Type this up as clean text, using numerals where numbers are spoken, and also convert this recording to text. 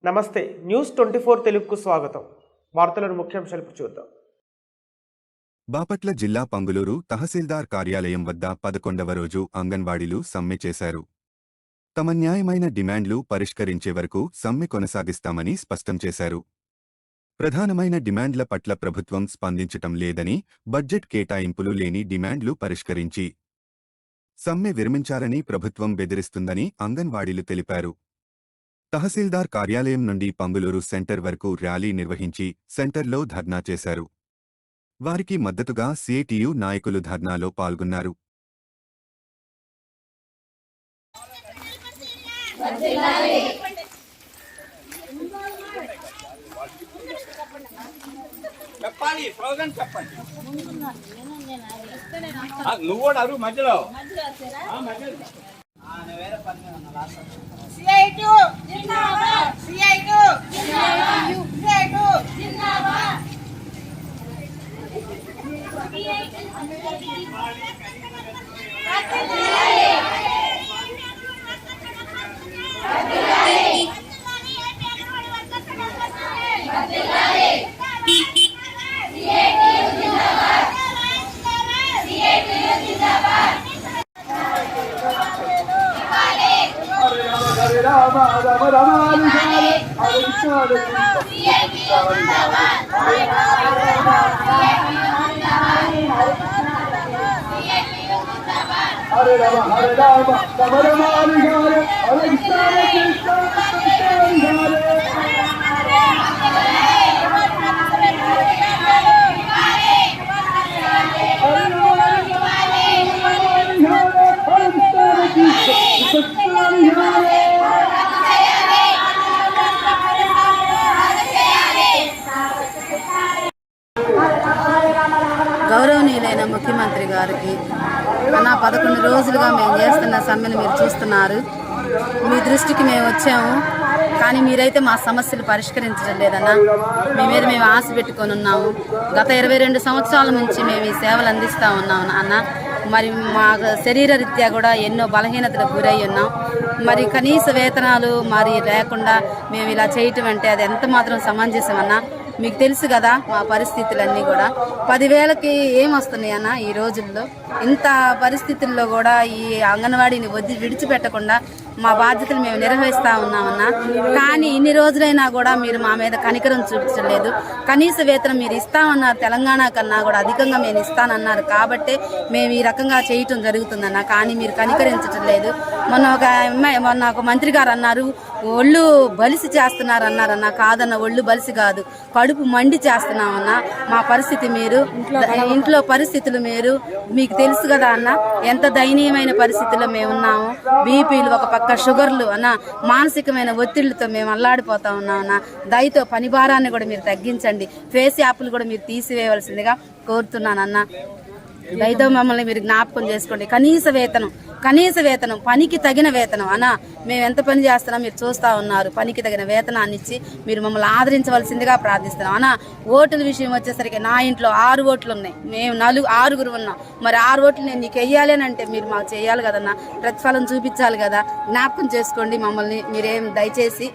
నమస్తే న్యూస్ 24 తెలుగుకు స్వాగతం. వార్తలను ముఖ్యాంశాలు చూద్దాం. బాపట్ల జిల్లా పంగులూరు తహసీల్దార్ కార్యాలయం వద్ద 11వ రోజు అంగన్వాడీలు సమ్మె చేశారు. తమ న్యాయమైన డిమాండ్లు పరిష్కరించే వరకు సమ్మె కొనసాగిస్తామని స్పష్టం చేశారు. ప్రధానమైన డిమాండ్ల పట్ల ప్రభుత్వం స్పందించటం లేదని, బడ్జెట్ కేటాయింపులు లేని డిమాండ్లు పరిష్కరించి సమ్మె విరమించాలని ప్రభుత్వం బెదిరిస్తుందని అంగన్వాడీలు తెలిపారు. తహసీల్దార్ కార్యాలయం నుండి పంగులూరు సెంటర్ వరకు ర్యాలీ నిర్వహించి సెంటర్లో ధర్నా చేశారు. వారికి మద్దతుగా సిఐటియు నాయకులు ధర్నాలో పాల్గొన్నారు. గౌరవనీయులైన ముఖ్యమంత్రి గారికి అన్న 11 రోజులుగా మేము చేస్తున్న సమ్మెను మీరు చూస్తున్నారు. మీ దృష్టికి మేము వచ్చాము, కానీ మీరైతే మా సమస్యలు పరిష్కరించడం లేదన్నా. మీ మీద మేము ఆశ పెట్టుకొని ఉన్నాము. గత 22 సంవత్సరాల నుంచి మేము ఈ సేవలు అందిస్తూ ఉన్నాము అన్న. మరి మా శరీర రీత్యా కూడా ఎన్నో బలహీనతలకు గురై ఉన్నాం. మరి కనీస వేతనాలు మరి లేకుండా మేము ఇలా చేయటం అంటే అది ఎంత మాత్రం సమంజసం అన్నా. మీకు తెలుసు కదా మా పరిస్థితులన్నీ కూడా 10,000కి ఏమొస్తున్నాయి అన్న. ఈ రోజుల్లో ఇంత పరిస్థితుల్లో కూడా ఈ అంగన్వాడీని విడిచిపెట్టకుండా మా బాధ్యతలు మేము నిర్వహిస్తూ ఉన్నామన్నా. కానీ ఇన్ని రోజులైనా కూడా మీరు మా మీద కనికరం చూపించడం లేదు. కనీస వేతనం మీరు ఇస్తామన్నారు, తెలంగాణ కన్నా కూడా అధికంగా మేము ఇస్తానన్నారు కాబట్టే మేము ఈ రకంగా చేయటం జరుగుతుందన్న. కానీ మీరు కనికరించడం లేదు. మొన్న ఒక మంత్రి గారు అన్నారు, ఒళ్ళు బలిసి చేస్తున్నారు అన్నారన్న. కాదన్న, ఒళ్ళు బలిసి కాదు, కడుపు మండి చేస్తున్నామన్నా. మా పరిస్థితి మీరు, ఇంట్లో పరిస్థితులు మీకు తెలుసు కదా అన్న, ఎంత దయనీయమైన పరిస్థితుల్లో మేము ఉన్నాము. బీపీలు, ఒక పక్క షుగర్లు అన్న, మానసికమైన ఒత్తిళ్లతో మేము అల్లాడిపోతా ఉన్నాం అన్న. దయతో పని భారాన్ని కూడా మీరు తగ్గించండి. ఫేస్ యాప్లు కూడా మీరు తీసివేయవలసిందిగా కోరుతున్నానన్న. దయతో మమ్మల్ని మీరు జ్ఞాపకం చేసుకోండి. కనీస వేతనం పనికి తగిన వేతనం అన్న. మేము ఎంత పని చేస్తున్నాం మీరు చూస్తూ ఉన్నారు. పనికి తగిన వేతనాన్ని ఇచ్చి మీరు మమ్మల్ని ఆదరించవలసిందిగా ప్రార్థిస్తున్నాం అన్న. ఓటుల విషయం వచ్చేసరికి నా ఇంట్లో 6 ఓట్లు ఉన్నాయి, మేము 6గురు ఉన్నాం. మరి 6 ఓట్లు నేను నీకు వెయ్యాలి అని అంటే మీరు మాకు చేయాలి కదన్నా, ప్రతిఫలం చూపించాలి కదా. జ్ఞాపకం చేసుకోండి మమ్మల్ని మీరేం దయచేసి.